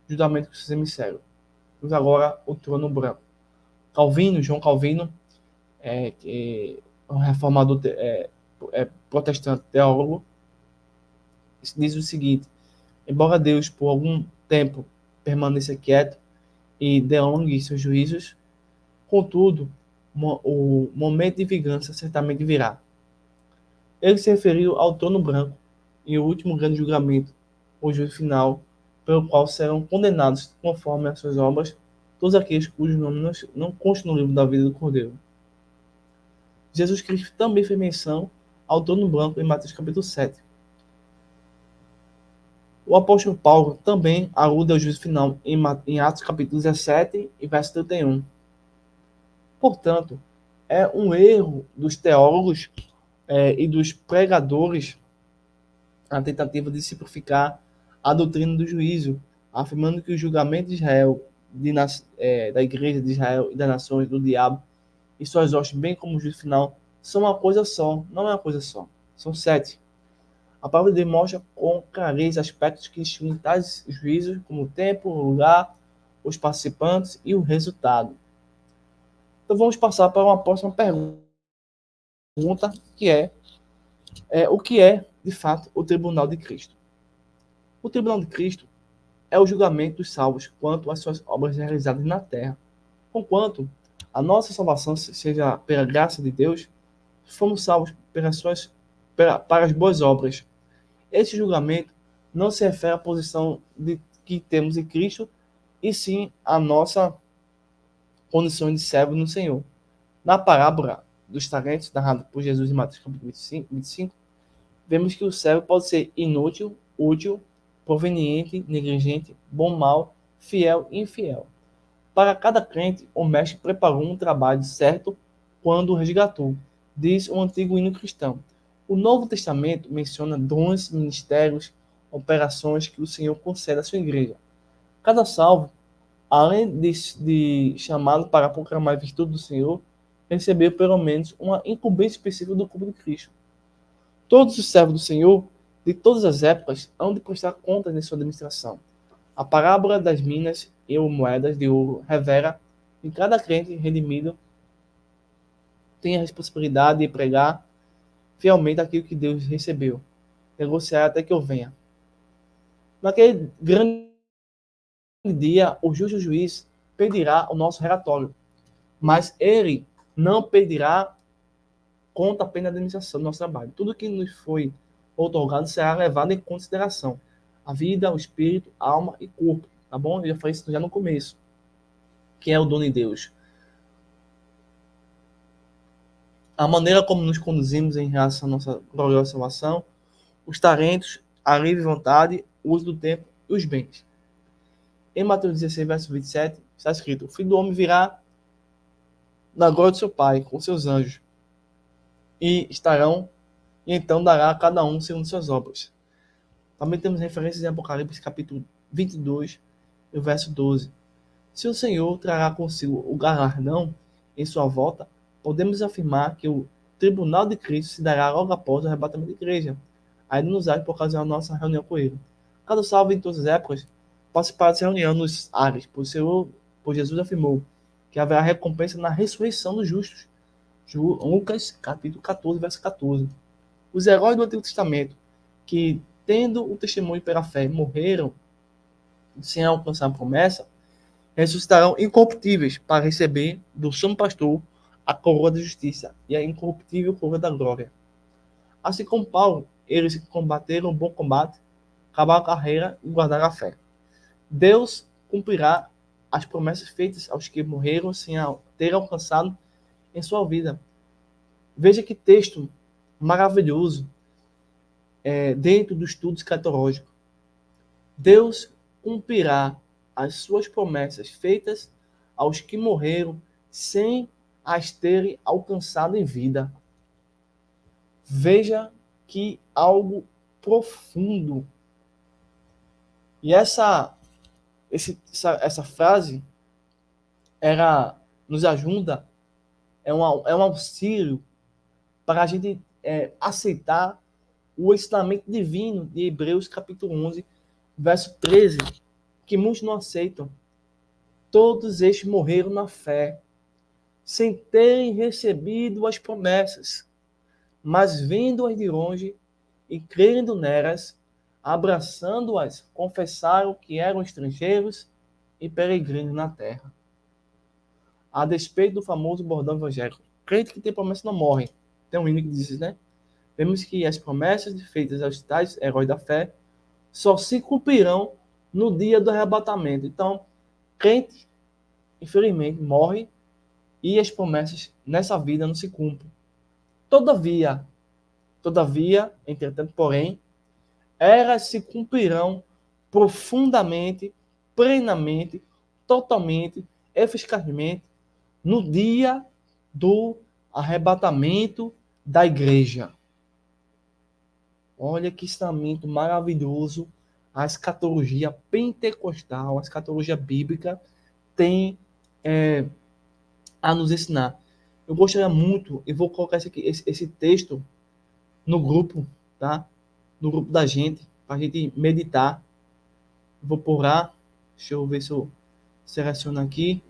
juntamente com seus emissários. Temos agora o trono branco. João Calvino, que é um reformador protestante teólogo, diz o seguinte: embora Deus por algum tempo permaneça quieto e delongue seus juízos, contudo, o momento de vingança certamente virá. Ele se referiu ao trono branco e o último grande julgamento, o juízo final, pelo qual serão condenados conforme as suas obras todos aqueles cujos nomes não constam no livro da vida do Cordeiro. Jesus Cristo também fez menção ao trono branco em Mateus capítulo 7. O apóstolo Paulo também alude ao juízo final em Atos capítulo 17 e verso 31. Portanto, é um erro dos teólogos e dos pregadores a tentativa de simplificar a doutrina do juízo, afirmando que o julgamento de Israel, da igreja de Israel e das nações, do diabo e suas hostes, bem como o juízo final, são uma coisa só. Não é uma coisa só. São 7. A palavra demonstra com clareza aspectos que distinguem tais juízos, como o tempo, o lugar, os participantes e o resultado. Então vamos passar para uma próxima pergunta, que o que é, de fato, o Tribunal de Cristo? O Tribunal de Cristo é o julgamento dos salvos quanto às suas obras realizadas na terra. Conquanto a nossa salvação seja pela graça de Deus, fomos salvos para as boas obras. Esse julgamento não se refere à posição que temos em Cristo, e sim à nossa condição de servo no Senhor. Na parábola dos talentos, narrada por Jesus em Mateus capítulo 25, vemos que o servo pode ser inútil, útil, proveniente, negligente, bom, mal, fiel e infiel. Para cada crente, o mestre preparou um trabalho certo quando o resgatou, diz o antigo hino cristão. O Novo Testamento menciona dons, ministérios, operações que o Senhor concede à sua igreja. Cada salvo, além de chamado para proclamar a virtude do Senhor, recebeu pelo menos uma incumbência específica do corpo de Cristo. Todos os servos do Senhor, de todas as épocas, hão de prestar contas de sua administração. A parábola das minas e moedas de ouro revela que cada crente redimido tem a responsabilidade de pregar fielmente aquilo que Deus recebeu, negociar até que eu venha. Naquele grande dia, o justo juiz pedirá o nosso relatório, mas ele não pedirá conta apenas da administração do nosso trabalho. Tudo que nos foi outorgado será levado em consideração. A vida, o espírito, a alma e corpo. Tá bom? Eu já falei isso já no começo. Que é o dono de Deus. A maneira como nos conduzimos em relação à nossa gloriosa salvação, os talentos, a livre vontade, o uso do tempo e os bens. Em Mateus 16, verso 27, está escrito: o Filho do Homem virá na glória do seu Pai, com seus anjos, e então dará a cada um segundo suas obras. Também temos referências em Apocalipse, capítulo 22, verso 12. Se o Senhor trará consigo o galardão em sua volta, podemos afirmar que o tribunal de Cristo se dará logo após o arrebatamento da igreja, ainda nos ares por causa da nossa reunião com ele. Cada salvo em todas as épocas participará dessa reunião nos ares, pois Jesus afirmou que haverá recompensa na ressurreição dos justos. Lucas, capítulo 14, verso 14. Os heróis do Antigo Testamento, que, tendo o testemunho pela fé, morreram sem alcançar a promessa, ressuscitarão incorruptíveis para receber do sumo pastor a coroa da justiça e a incorruptível coroa da glória. Assim como Paulo, eles combateram o bom combate, acabaram a carreira e guardaram a fé. Deus cumprirá as promessas feitas aos que morreram sem ter alcançado em sua vida. Veja que texto maravilhoso dentro do estudo escatológico. Deus cumprirá as suas promessas feitas aos que morreram sem as terem alcançado em vida. Veja que algo profundo. E essa frase nos ajuda, é um auxílio para a gente aceitar o ensinamento divino de Hebreus capítulo 11, verso 13, que muitos não aceitam. Todos estes morreram na fé, sem terem recebido as promessas, mas vendo-as de longe e crendo nelas, abraçando-as, confessaram que eram estrangeiros e peregrinos na terra. A despeito do famoso bordão evangélico, crente que tem promessa não morre. Tem um hino que diz isso, né? Vemos que as promessas feitas aos tais heróis da fé só se cumprirão no dia do arrebatamento. Então, crente, infelizmente, morre e as promessas nessa vida não se cumprem. Todavia, entretanto, porém, elas se cumprirão profundamente, plenamente, totalmente, eficazmente, no dia do arrebatamento da igreja. Olha que ensinamento maravilhoso a escatologia pentecostal, a escatologia bíblica tem a nos ensinar. Eu gostaria muito, e vou colocar esse texto no grupo, tá? No grupo da gente, para a gente meditar. Vou pôr lá, deixa eu ver se eu seleciono aqui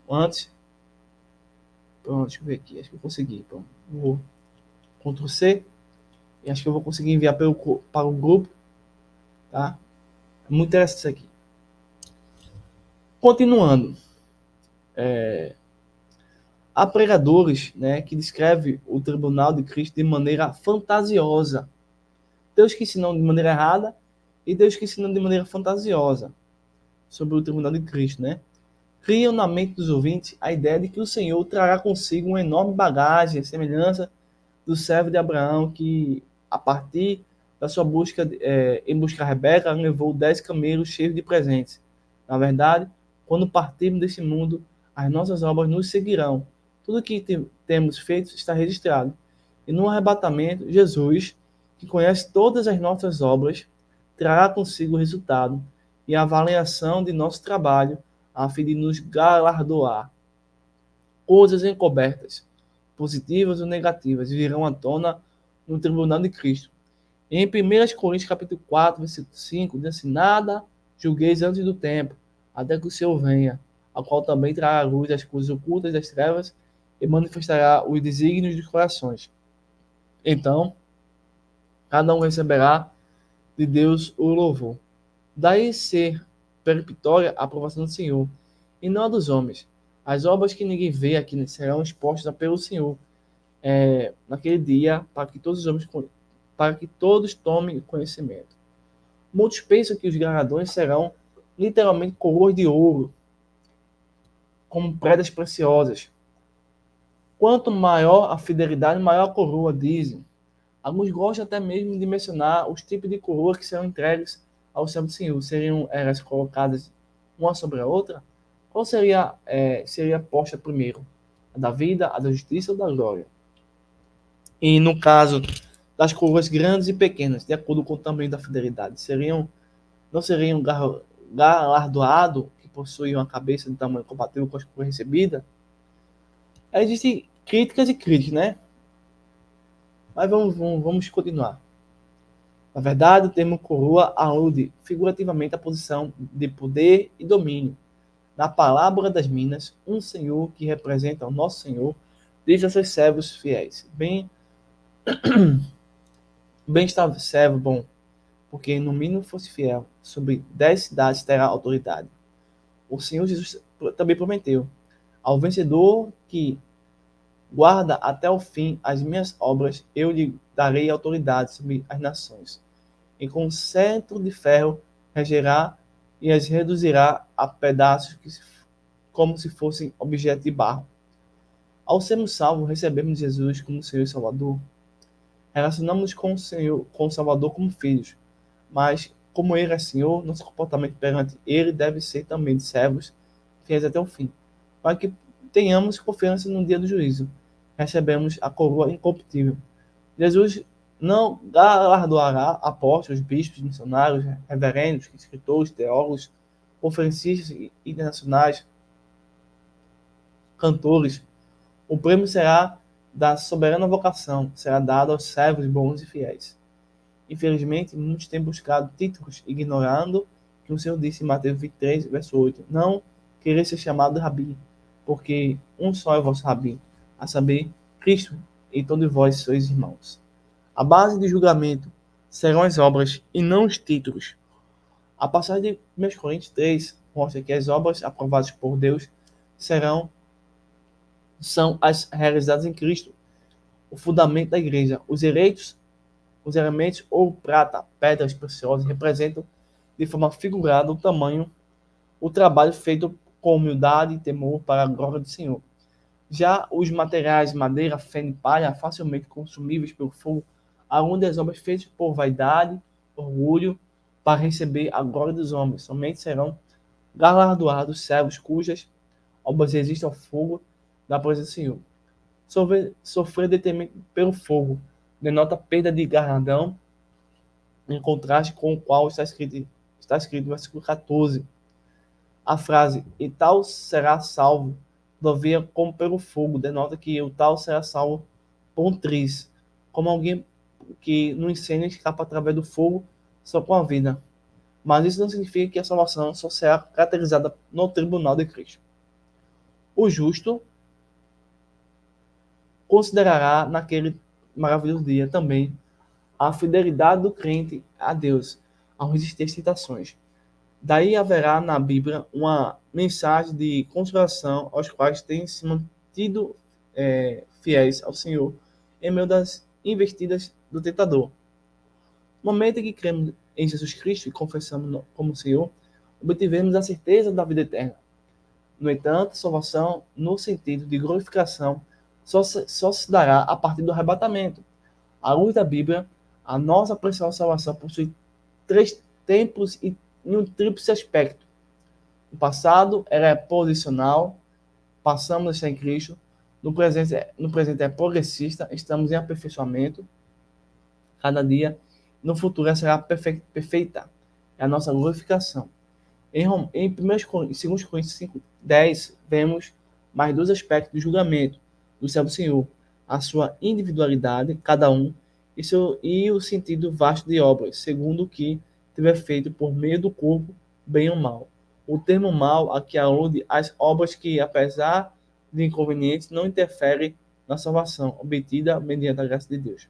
antes. Pronto, deixa eu ver aqui, acho que eu consegui. Pronto. Vou Ctrl C. E acho que eu vou conseguir enviar para o grupo. Tá? É muito interessante isso aqui. Continuando. Há pregadores, né, que descrevem o tribunal de Cristo de maneira fantasiosa. Deus que ensinam de maneira errada e Deus que ensinam de maneira fantasiosa sobre o tribunal de Cristo, né? Criam na mente dos ouvintes a ideia de que o Senhor trará consigo uma enorme bagagem, a semelhança do servo de Abraão, que, a partir da sua busca em buscar Rebeca, levou 10 camelos cheios de presentes. Na verdade, quando partirmos desse mundo, as nossas obras nos seguirão. Tudo que temos feito está registrado. E no arrebatamento, Jesus, que conhece todas as nossas obras, trará consigo o resultado e a avaliação de nosso trabalho, a fim de nos galardoar. Coisas encobertas, positivas ou negativas, virão à tona no tribunal de Cristo. Em 1 Coríntios capítulo 4, versículo 5, diz assim: nada julgueis antes do tempo, até que o Senhor venha, a qual também trará à luz as coisas ocultas das trevas e manifestará os desígnios dos corações. Então, cada um receberá de Deus o louvor. Daí ser peremptória a aprovação do Senhor, e não a dos homens. As obras que ninguém vê aqui serão expostas pelo Senhor naquele dia, para que todos tomem conhecimento. Muitos pensam que os galardões serão literalmente coroas de ouro, como pedras preciosas. Quanto maior a fidelidade, maior a coroa, dizem. Alguns gostam até mesmo de mencionar os tipos de coroas que serão entregues ao servo do Senhor. Seriam elas colocadas uma sobre a outra? Qual seria posta primeiro? A da vida, a da justiça ou da glória? E no caso das coroas grandes e pequenas, de acordo com o tamanho da fidelidade, não seriam galardoados que possuem uma cabeça de tamanho compatível com as coroas recebidas? Existem críticas e críticas, né? Mas vamos continuar. Na verdade, o termo coroa alude figurativamente à posição de poder e domínio. Na parábola das minas, um senhor que representa o nosso Senhor diz a seus servos fiéis: bem está servo bom, porque no mínimo fosse fiel, sobre 10 cidades terá autoridade. O Senhor Jesus também prometeu: ao vencedor que guarda até o fim as minhas obras, eu lhe darei autoridade sobre as nações. E com cetro de ferro regerá e as reduzirá a pedaços como se fossem objeto de barro. Ao sermos salvos, recebemos Jesus como Senhor e Salvador. Relacionamos com o Senhor, com o Salvador como filhos. Mas, como Ele é Senhor, nosso comportamento perante Ele deve ser também de servos fiéis até o fim, para que tenhamos confiança no dia do juízo. Recebemos a coroa incorruptível. Jesus não galardoará apóstolos, bispos, missionários, reverendos, escritores, teólogos, conferencistas internacionais, cantores. O prêmio será da soberana vocação, será dado aos servos bons e fiéis. Infelizmente, muitos têm buscado títulos, ignorando que o Senhor disse em Mateus 23, verso 8: não querer ser chamado rabi, porque um só é o vosso rabi, a saber, Cristo, e todos vós sois irmãos. A base de julgamento serão as obras e não os títulos. A passagem de 1 Coríntios 3 mostra que as obras aprovadas por Deus são as realizadas em Cristo, o fundamento da igreja. Os elementos ouro, prata, pedras preciosas representam de forma figurada o trabalho feito com humildade e temor para a glória do Senhor. Já os materiais, madeira, feno e palha, facilmente consumíveis pelo fogo, algumas das obras feitas por vaidade, orgulho, para receber a glória dos homens. Somente serão galardoados servos cujas obras resistem ao fogo da presença do Senhor. Sofrer detrimento pelo fogo denota perda de galardão, em contraste com o qual está escrito no versículo 14. A frase, e tal será salvo, todavia como pelo fogo, denota que o tal será salvo por um triz, como alguém que no incêndio escapa através do fogo só com a vida. Mas isso não significa que a salvação só será caracterizada no tribunal de Cristo. O justo considerará naquele maravilhoso dia também a fidelidade do crente a Deus ao resistir às tentações. Daí haverá na Bíblia uma mensagem de consolação aos quais têm se mantido fiéis ao Senhor em meio das investidas do tentador. No momento em que cremos em Jesus Cristo e confessamos como Senhor, obtivemos a certeza da vida eterna. No entanto, salvação, no sentido de glorificação, só se dará a partir do arrebatamento. À luz da Bíblia, a nossa preciosa salvação possui 3 tempos e um tríplice aspecto. No passado, ela é posicional, passamos a estar em Cristo. No presente é progressista, estamos em aperfeiçoamento cada dia. No futuro, ela será perfeita. É a nossa glorificação. Em 2 Coríntios 5:10, vemos mais 2 aspectos do julgamento do servo do Senhor. A sua individualidade, cada um, e o sentido vasto de obras, segundo o que tiver feito por meio do corpo, bem ou mal. O termo mal aqui alude às obras que, apesar de inconvenientes, não interferem na salvação obtida mediante a graça de Deus.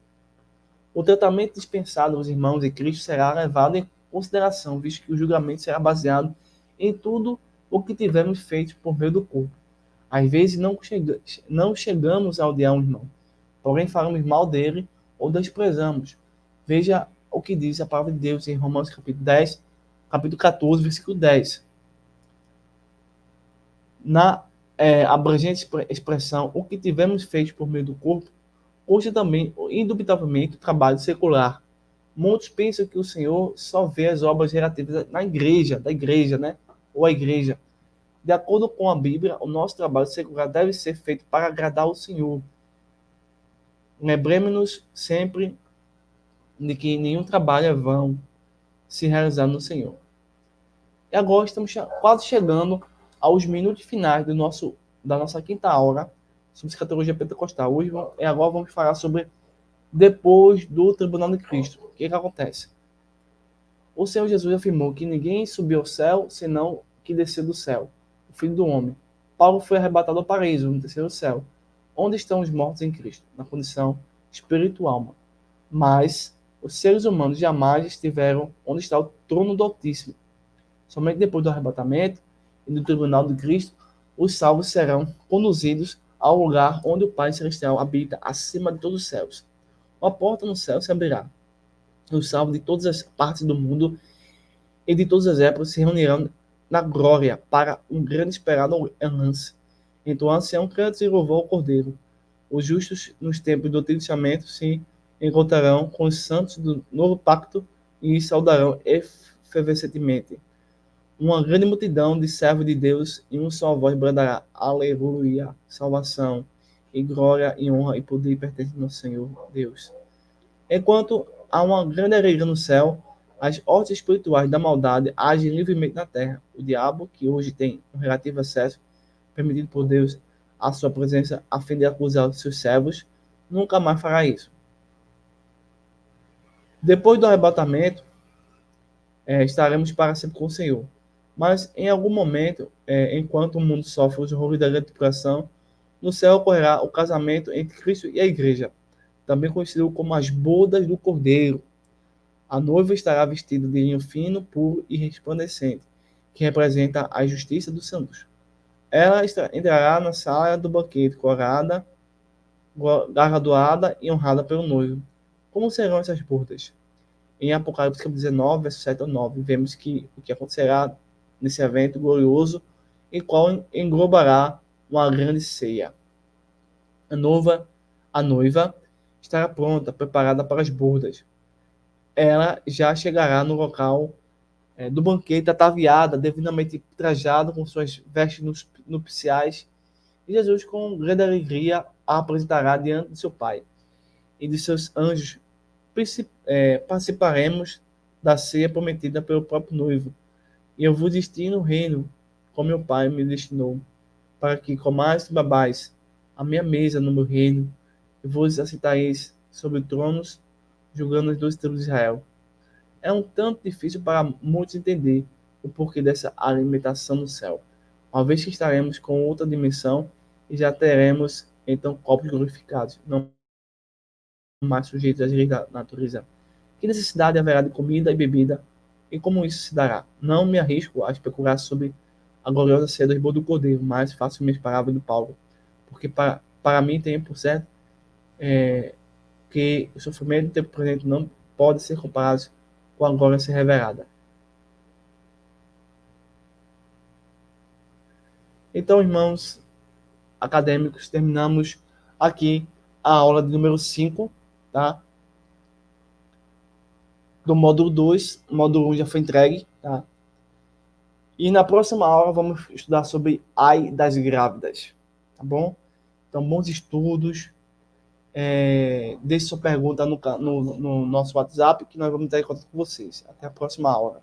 O tratamento dispensado aos irmãos em Cristo será levado em consideração, visto que o julgamento será baseado em tudo o que tivermos feito por meio do corpo. Às vezes não chegamos a odiar um irmão, porém falamos mal dele ou desprezamos. Veja o que diz a palavra de Deus em Romanos capítulo 14, versículo 10. Na abrangente expressão, o que tivemos feito por meio do corpo, hoje também, indubitavelmente, o trabalho secular. Muitos pensam que o Senhor só vê as obras relativas da igreja, né? Ou a igreja. De acordo com a Bíblia, o nosso trabalho secular deve ser feito para agradar o Senhor. Lembremos-nos sempre de que nenhum trabalho é vão se realizar no Senhor. E agora estamos quase chegando aos minutos finais da nossa quinta hora sobre escatologia pentecostal. Agora vamos falar sobre depois do tribunal de Cristo. O que acontece? O Senhor Jesus afirmou que ninguém subiu ao céu senão que desceu do céu, o Filho do Homem. Paulo foi arrebatado ao paraíso, no terceiro céu. Onde estão os mortos em Cristo? Na condição espiritual. Mas os seres humanos jamais estiveram onde está o trono do Altíssimo. Somente depois do arrebatamento e do tribunal de Cristo, os salvos serão conduzidos ao lugar onde o Pai Celestial habita, acima de todos os céus. Uma porta no céu se abrirá. Os salvos de todas as partes do mundo e de todas as épocas se reunirão na glória para um grande esperado lance. Então o ancião canta e louvou ao Cordeiro. Os justos nos tempos do Antigo Testamento se encontrarão com os santos do novo pacto e saudarão efervescentemente. Uma grande multidão de servos de Deus em uma só voz brandará: Aleluia! Salvação e glória e honra e poder pertencem ao Senhor Deus. Enquanto há uma grande alegria no céu, as hostes espirituais da maldade agem livremente na terra. O diabo, que hoje tem um relativo acesso permitido por Deus à sua presença a fim de acusar os seus servos, nunca mais fará isso. Depois do arrebatamento, estaremos para sempre com o Senhor. Mas em algum momento, enquanto o mundo sofre os horrores da grande tribulação, no céu ocorrerá o casamento entre Cristo e a igreja, também conhecido como as bodas do Cordeiro. A noiva estará vestida de linho fino, puro e resplandecente, que representa a justiça dos santos. Ela entrará na sala do banquete, corada, galardoada e honrada pelo noivo. Como serão essas bodas? Em Apocalipse 19, verso 7 ao 9, vemos que o que acontecerá nesse evento glorioso, em qual englobará uma grande ceia. A noiva estará pronta, preparada para as bodas. Ela já chegará no local do banquete ataviada, devidamente trajada com suas vestes nupciais, e Jesus, com grande alegria, a apresentará diante de seu Pai e de seus anjos. Participaremos da ceia prometida pelo próprio noivo, e eu vos destino o reino, como meu Pai me destinou, para que comais e babais a minha mesa no meu reino, e vos assentareis sobre tronos, julgando as 12 tribos de Israel. É um tanto difícil para muitos entender o porquê dessa alimentação no céu, uma vez que estaremos com outra dimensão e já teremos então corpos glorificados, não mais sujeitos às leis da natureza. Que necessidade haverá de comida e bebida, e como isso se dará? Não me arrisco a especular sobre a gloriosa ceia do Cordeiro, mas faço minhas palavras do Paulo, porque para mim tem por certo que o sofrimento do tempo presente não pode ser comparado com a glória ser revelada. Então, irmãos acadêmicos, terminamos aqui a aula de número 5, tá? Do módulo 2, o módulo 1 já foi entregue, tá? E na próxima aula vamos estudar sobre Ai das grávidas, tá bom? Então, bons estudos. Deixe sua pergunta no nosso WhatsApp, que nós vamos estar em contato com vocês. Até a próxima aula.